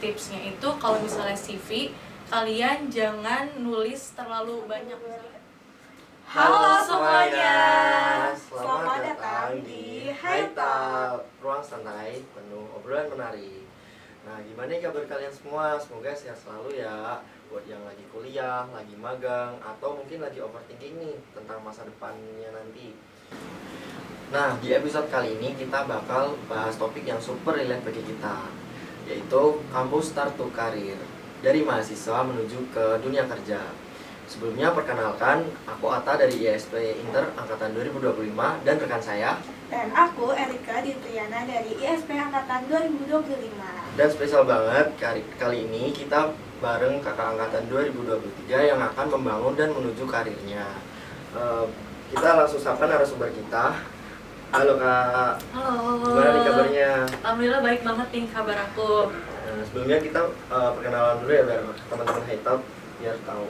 tipsnya itu kalau misalnya CV, kalian jangan nulis terlalu banyak. Halo semuanya. Selamat datang di Hai Talk, ruang santai penuh obrolan menarik. Nah, gimana kabar kalian semua? Semoga sehat selalu ya. Buat yang lagi kuliah, lagi magang, atau mungkin lagi overthinking nih tentang masa depannya nanti. Nah, di episode kali ini kita bakal bahas topik yang super relate bagi kita, yaitu kampus start to karir, dari mahasiswa menuju ke dunia kerja. Sebelumnya perkenalkan, aku Atta dari ISP Inter Angkatan 2025 dan rekan saya. Dan aku Erika Ditriana dari ISP Angkatan 2025. Dan spesial banget kali ini kita bareng kakak angkatan 2023 yang akan membangun dan menuju karirnya. Kita langsung sapa narasumber kita. Halo Kak. Halo. Gimana nih kabarnya? Alhamdulillah baik banget nih kabar aku. Sebelumnya kita perkenalan dulu ya biar teman-teman Hightalk biar tahu.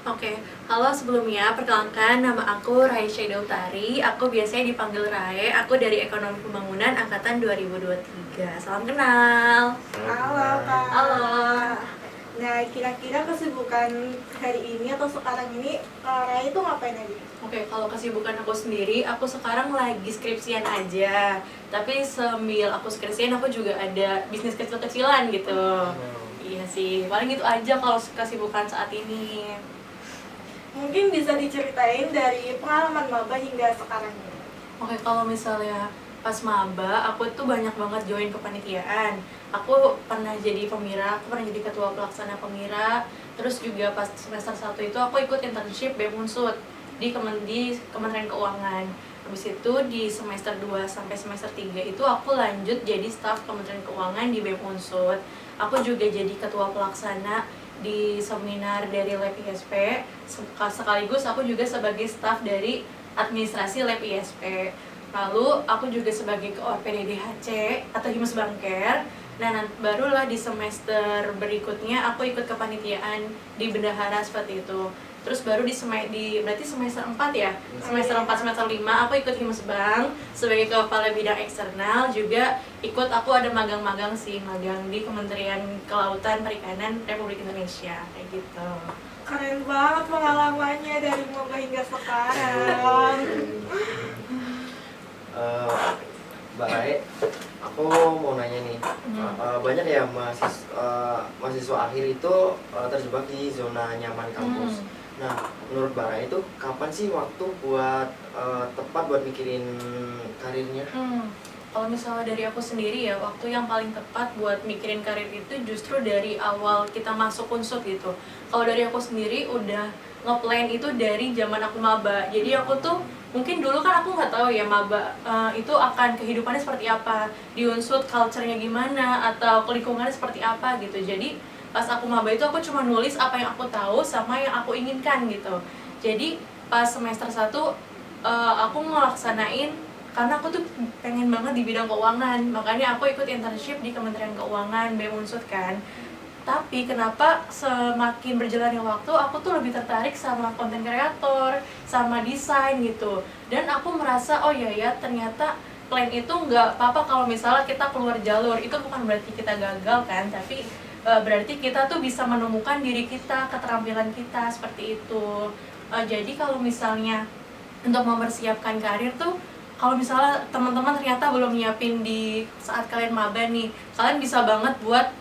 Oke, halo sebelumnya perkenalkan nama aku Raisya Dautari. Aku biasanya dipanggil Rae. Aku dari Ekonomi Pembangunan Angkatan 2023. Salam kenal. Halo Kak. Halo. Nah, kira-kira kesibukan hari ini atau sekarang ini Raya itu ngapain aja? Oke, kalau kesibukan aku sendiri, aku sekarang lagi skripsian aja. Tapi sambil aku skripsian, aku juga ada bisnis kecil-kecilan gitu. Iya sih, paling gitu aja kalau kesibukan saat ini. Mungkin bisa diceritain dari pengalaman maba hingga sekarang ini. Oke, kalau misalnya pas maba, aku tuh banyak banget join kepanitiaan. Aku pernah jadi pemira, aku pernah jadi ketua pelaksana pemira. Terus juga pas semester 1 itu aku ikut internship BEM Unsud di Kementerian Keuangan. Habis itu di semester 2 sampai semester 3 itu aku lanjut jadi staf Kementerian Keuangan di BEM Unsud. Aku juga jadi ketua pelaksana di seminar dari Lab ISP, sekaligus aku juga sebagai staf dari administrasi Lab ISP. Lalu aku juga sebagai PDDHC atau Humas Bangker. Nah, barulah di semester berikutnya aku ikut kepanitiaan di bendahara seperti itu. Terus baru berarti semester 4 ya? Semester 4, semester 5 aku ikut Humas Bank sebagai kepala bidang eksternal. Juga aku ada magang-magang sih, magang di Kementerian Kelautan Perikanan Republik Indonesia kayak gitu. Keren banget pengalamannya dari maba hingga sekarang. Mbak Rae, aku mau nanya nih, banyak ya mahasiswa akhir itu terjebak di zona nyaman kampus. Nah, menurut Mbak Rae itu kapan sih waktu buat tepat buat mikirin karirnya? Kalau misalnya dari aku sendiri ya, waktu yang paling tepat buat mikirin karir itu justru dari awal kita masuk Unsud gitu. Kalau dari aku sendiri udah ngeplan itu dari zaman aku maba. Jadi aku tuh mungkin dulu kan aku nggak tahu ya maba itu akan kehidupannya seperti apa di Unsud, culture-nya gimana atau lingkungannya seperti apa gitu. Jadi pas aku maba itu aku cuma nulis apa yang aku tahu sama yang aku inginkan gitu. Jadi pas semester 1 aku ngelaksanain karena aku tuh pengen banget di bidang keuangan, makanya aku ikut internship di Kementerian Keuangan BEM Unsud kan. Tapi kenapa semakin berjalannya waktu aku tuh lebih tertarik sama konten kreator, sama desain gitu. Dan aku merasa oh ya ternyata plan itu nggak apa-apa kalau misalnya kita keluar jalur. Itu bukan berarti kita gagal kan, tapi berarti kita tuh bisa menemukan diri kita, keterampilan kita seperti itu. Jadi kalau misalnya untuk mempersiapkan karir tuh, kalau misalnya teman-teman ternyata belum nyiapin di saat kalian maba nih, kalian bisa banget buat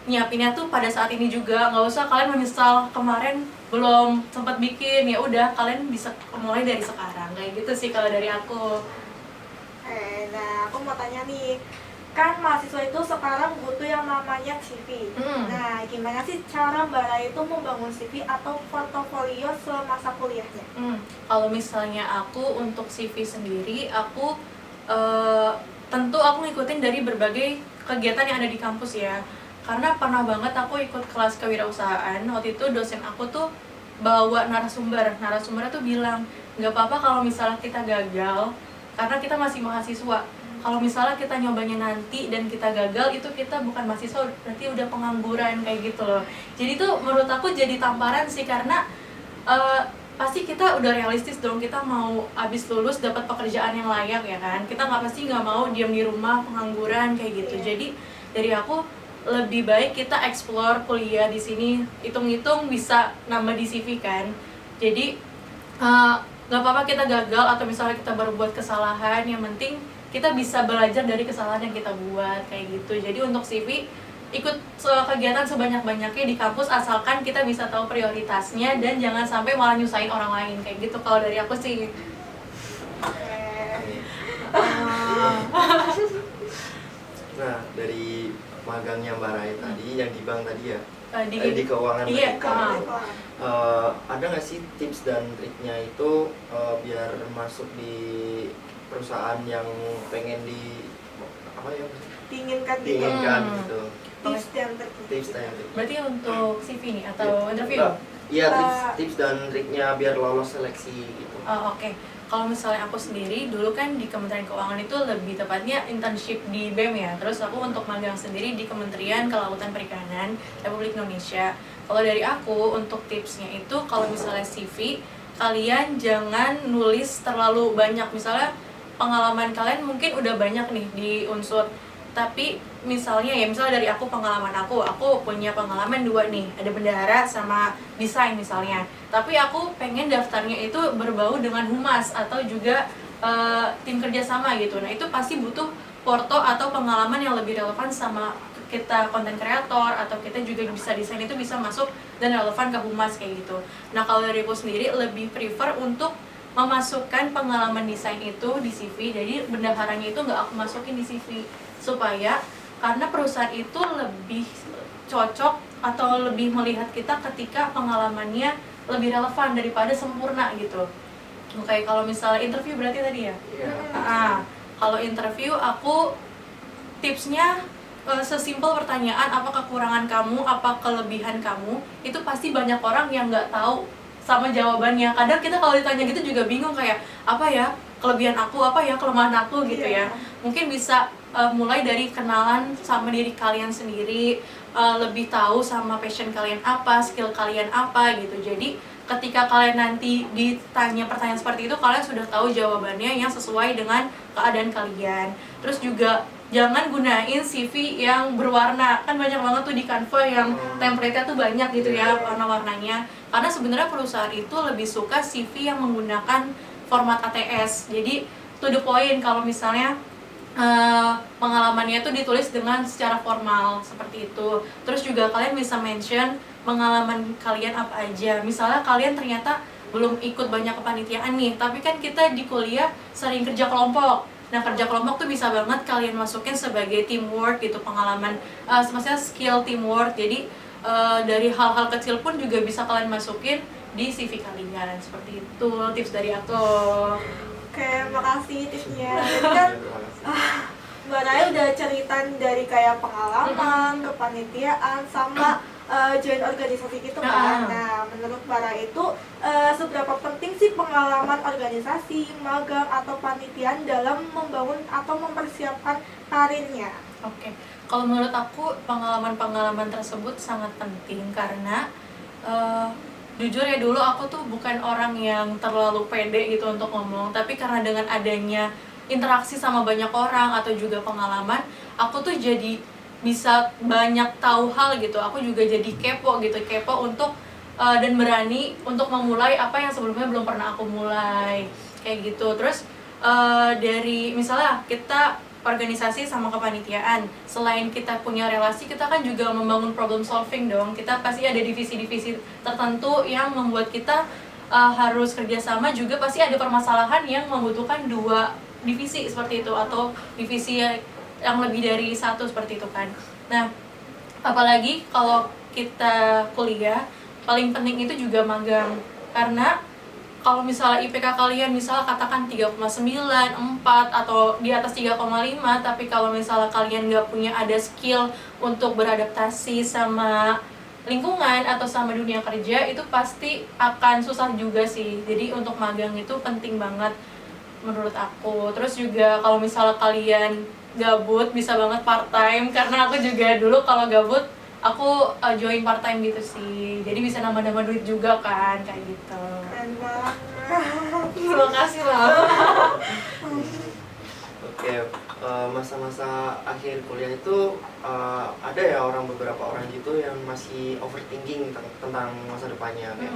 nyiapinnya tuh pada saat ini juga. Nggak usah kalian menyesal kemarin belum sempat bikin, ya udah kalian bisa mulai dari sekarang kayak gitu sih kalau dari aku. Nah, aku mau tanya nih, kan mahasiswa itu sekarang butuh yang namanya CV. Nah, gimana sih cara Mbak Raya itu membangun CV atau portofolio semasa kuliahnya? Kalau misalnya aku untuk CV sendiri, aku tentu aku ngikutin dari berbagai kegiatan yang ada di kampus ya. Karena pernah banget aku ikut kelas kewirausahaan. Waktu itu dosen aku tuh bawa narasumbernya tuh bilang nggak apa-apa kalau misalnya kita gagal, karena kita masih mahasiswa. Kalau misalnya kita nyobanya nanti dan kita gagal, itu kita bukan mahasiswa, berarti udah pengangguran kayak gitu loh. Jadi tuh menurut aku jadi tamparan sih, karena pasti kita udah realistis dong, kita mau abis lulus dapat pekerjaan yang layak ya kan. Kita pasti nggak mau diam di rumah pengangguran kayak gitu. Jadi dari aku lebih baik kita explore kuliah di sini, hitung-hitung bisa nambah di CV kan. Jadi nggak apa-apa kita gagal atau misalnya kita berbuat kesalahan, yang penting kita bisa belajar dari kesalahan yang kita buat kayak gitu. Jadi untuk CV ikut kegiatan sebanyak-banyaknya di kampus asalkan kita bisa tahu prioritasnya dan jangan sampai malah nyusahin orang lain kayak gitu kalau dari aku sih. Nah, dari magangnya Mbak Rai tadi, yang di bank tadi ya, di keuangan iya, ada nggak sih tips dan triknya itu biar masuk di perusahaan yang pengen apa ya? Diinginkan gitu. Tips dan trik. Berarti untuk CV nih atau interview? Iya, tips dan triknya biar lolos seleksi gitu. Oke. Kalau misalnya aku sendiri, dulu kan di Kementerian Keuangan itu lebih tepatnya internship di BEM ya. Terus aku untuk magang sendiri di Kementerian Kelautan Perikanan Republik Indonesia. Kalau dari aku, untuk tipsnya itu kalau misalnya CV, kalian jangan nulis terlalu banyak. Misalnya pengalaman kalian mungkin udah banyak nih di unsur, tapi misalnya dari aku, pengalaman aku punya pengalaman 2 nih, ada bendahara sama desain misalnya, tapi aku pengen daftarnya itu berbau dengan humas atau juga tim kerjasama gitu. Nah itu pasti butuh porto atau pengalaman yang lebih relevan sama kita konten kreator, atau kita juga bisa desain itu bisa masuk dan relevan ke humas kayak gitu. Nah kalau dari aku sendiri lebih prefer untuk memasukkan pengalaman desain itu di CV, jadi bendaharanya itu nggak aku masukin di CV, supaya karena perusahaan itu lebih cocok atau lebih melihat kita ketika pengalamannya lebih relevan daripada sempurna gitu. Kayak kalau misalnya interview berarti tadi ya? Iya. Kalau interview aku tipsnya sesimpel pertanyaan, apa kekurangan kamu, apa kelebihan kamu, itu pasti banyak orang yang nggak tahu sama jawabannya. Kadang kita kalau ditanya gitu juga bingung, kayak apa ya kelebihan aku, apa ya kelemahan aku gitu ya. Mungkin bisa mulai dari kenalan sama diri kalian sendiri, lebih tahu sama passion kalian apa, skill kalian apa gitu. Jadi ketika kalian nanti ditanya pertanyaan seperti itu, kalian sudah tahu jawabannya yang sesuai dengan keadaan kalian. Terus juga jangan gunain CV yang berwarna, kan banyak banget tuh di Canva yang template-nya tuh banyak gitu ya warna-warnanya. Karena sebenarnya perusahaan itu lebih suka CV yang menggunakan format ATS. Jadi to the point, kalau misalnya pengalamannya itu ditulis dengan secara formal seperti itu. Terus juga kalian bisa mention pengalaman kalian apa aja. Misalnya kalian ternyata belum ikut banyak kepanitiaan nih, tapi kan kita di kuliah sering kerja kelompok. Nah kerja kelompok tuh bisa banget kalian masukin sebagai teamwork gitu, pengalaman maksudnya skill teamwork. Jadi dari hal-hal kecil pun juga bisa kalian masukin di CV kalian. Seperti itu tips dari aku. Oke, makasih tipsnya. Jadi kan Mbak Raya udah cerita dari kayak pengalaman, kepanitiaan, sama join organisasi gitu kan. Nah, menurut Mbak Raya itu seberapa penting sih pengalaman organisasi, magang, atau panitiaan dalam membangun atau mempersiapkan karirnya? Oke, kalau menurut aku pengalaman-pengalaman tersebut sangat penting karena jujur ya, dulu aku tuh bukan orang yang terlalu pede gitu untuk ngomong, tapi karena dengan adanya interaksi sama banyak orang atau juga pengalaman, aku tuh jadi bisa banyak tahu hal gitu. Aku juga jadi kepo untuk dan berani untuk memulai apa yang sebelumnya belum pernah aku mulai kayak gitu. Terus dari misalnya kita organisasi sama kepanitiaan, selain kita punya relasi, kita kan juga membangun problem solving dong. Kita pasti ada divisi-divisi tertentu yang membuat kita harus kerjasama, juga pasti ada permasalahan yang membutuhkan 2 divisi seperti itu, atau divisi yang lebih dari 1 seperti itu kan. Nah, apalagi kalau kita kuliah, paling penting itu juga magang. Karena kalau misalnya IPK kalian misalnya katakan 3,9, 4, atau di atas 3,5, tapi kalau misalnya kalian nggak punya ada skill untuk beradaptasi sama lingkungan atau sama dunia kerja, itu pasti akan susah juga sih. Jadi untuk magang itu penting banget menurut aku. Terus juga kalau misalnya kalian gabut, bisa banget part time, karena aku juga dulu kalau gabut aku join part time gitu sih, jadi bisa nambah-nambah duit juga kan kayak gitu. Keren banget. Terima kasih loh. Oke, masa-masa akhir kuliah itu ada ya beberapa orang gitu yang masih overthinking tentang masa depannya kayak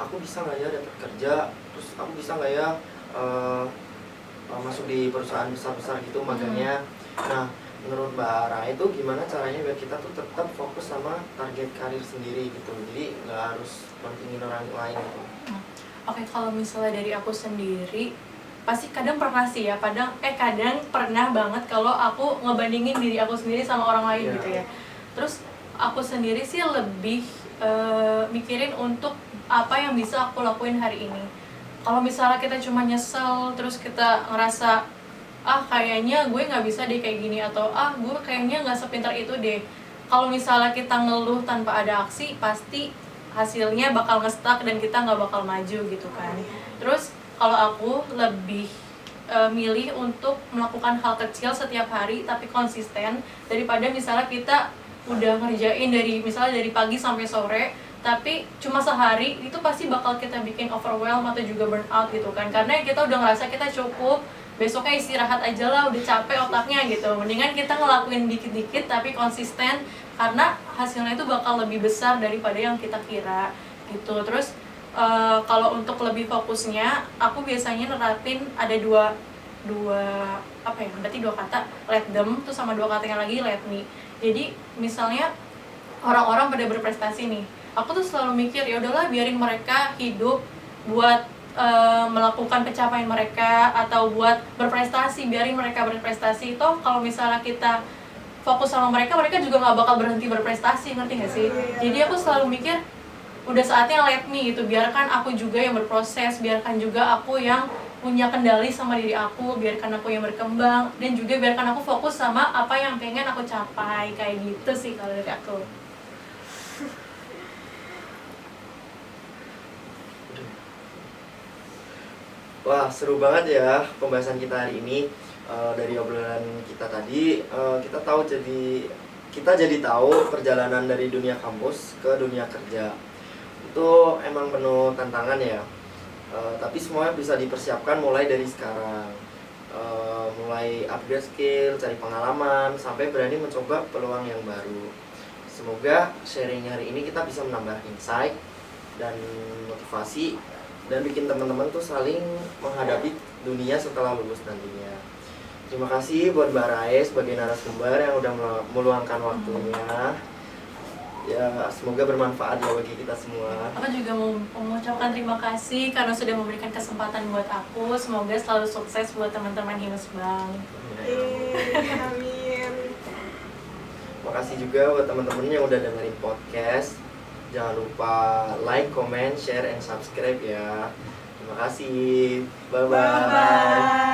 aku bisa nggak ya dapat kerja, terus aku bisa nggak ya masuk di perusahaan besar-besar gitu magangnya. Nah, menurut Mbak Ra itu gimana caranya biar kita tuh tetap fokus sama target karir sendiri gitu, jadi nggak harus pentingin orang lain gitu. Oke, kalau misalnya dari aku sendiri pasti kadang pernah sih ya, kadang pernah banget kalau aku ngebandingin diri aku sendiri sama orang lain gitu ya. Terus aku sendiri sih lebih mikirin untuk apa yang bisa aku lakuin hari ini. Kalau misalnya kita cuma nyesel terus kita ngerasa kayaknya gue nggak bisa deh kayak gini, atau gue kayaknya nggak sepintar itu deh. Kalau misalnya kita ngeluh tanpa ada aksi, pasti hasilnya bakal nge-stuck dan kita nggak bakal maju gitu kan. Terus kalau aku lebih milih untuk melakukan hal kecil setiap hari tapi konsisten, daripada misalnya kita udah ngerjain misalnya dari pagi sampai sore tapi cuma sehari, itu pasti bakal kita bikin overwhelm atau juga burn out gitu kan, karena kita udah ngerasa kita cukup, besoknya istirahat aja lah, udah capek otaknya gitu. Mendingan kita ngelakuin dikit-dikit tapi konsisten, karena hasilnya itu bakal lebih besar daripada yang kita kira gitu. Terus kalau untuk lebih fokusnya, aku biasanya nerapin ada dua kata, let them tuh sama dua kata yang lagi, let me. Jadi misalnya orang-orang pada berprestasi nih, aku tuh selalu mikir ya udahlah biarin mereka hidup buat melakukan pencapaian mereka atau buat berprestasi, biarin mereka berprestasi. Toh kalau misalnya kita fokus sama mereka juga nggak bakal berhenti berprestasi, ngerti nggak sih? Jadi aku selalu mikir udah saatnya let me gitu, biarkan aku juga yang berproses, biarkan juga aku yang punya kendali sama diri aku, biarkan aku yang berkembang, dan juga biarkan aku fokus sama apa yang pengen aku capai, kayak gitu sih kalau dari aku. Wah, seru banget ya pembahasan kita hari ini. Dari obrolan kita tadi, kita jadi tahu perjalanan dari dunia kampus ke dunia kerja. Itu emang penuh tantangan ya. Tapi semuanya bisa dipersiapkan mulai dari sekarang. Mulai upgrade skill, cari pengalaman, sampai berani mencoba peluang yang baru. Semoga sharing hari ini kita bisa menambah insight dan motivasi, dan bikin teman-teman tuh saling menghadapi dunia setelah lulus nantinya. Terima kasih buat Mbak Rae sebagai narasumber yang udah meluangkan waktunya. Ya, semoga bermanfaat ya bagi kita semua. Aku juga mau mengucapkan terima kasih karena sudah memberikan kesempatan buat aku. Semoga selalu sukses buat teman-teman Himes Bank. Amin. Makasih juga buat teman-teman yang udah dengerin podcast. Jangan lupa like, comment, share, and subscribe ya. Terima kasih. Bye-bye.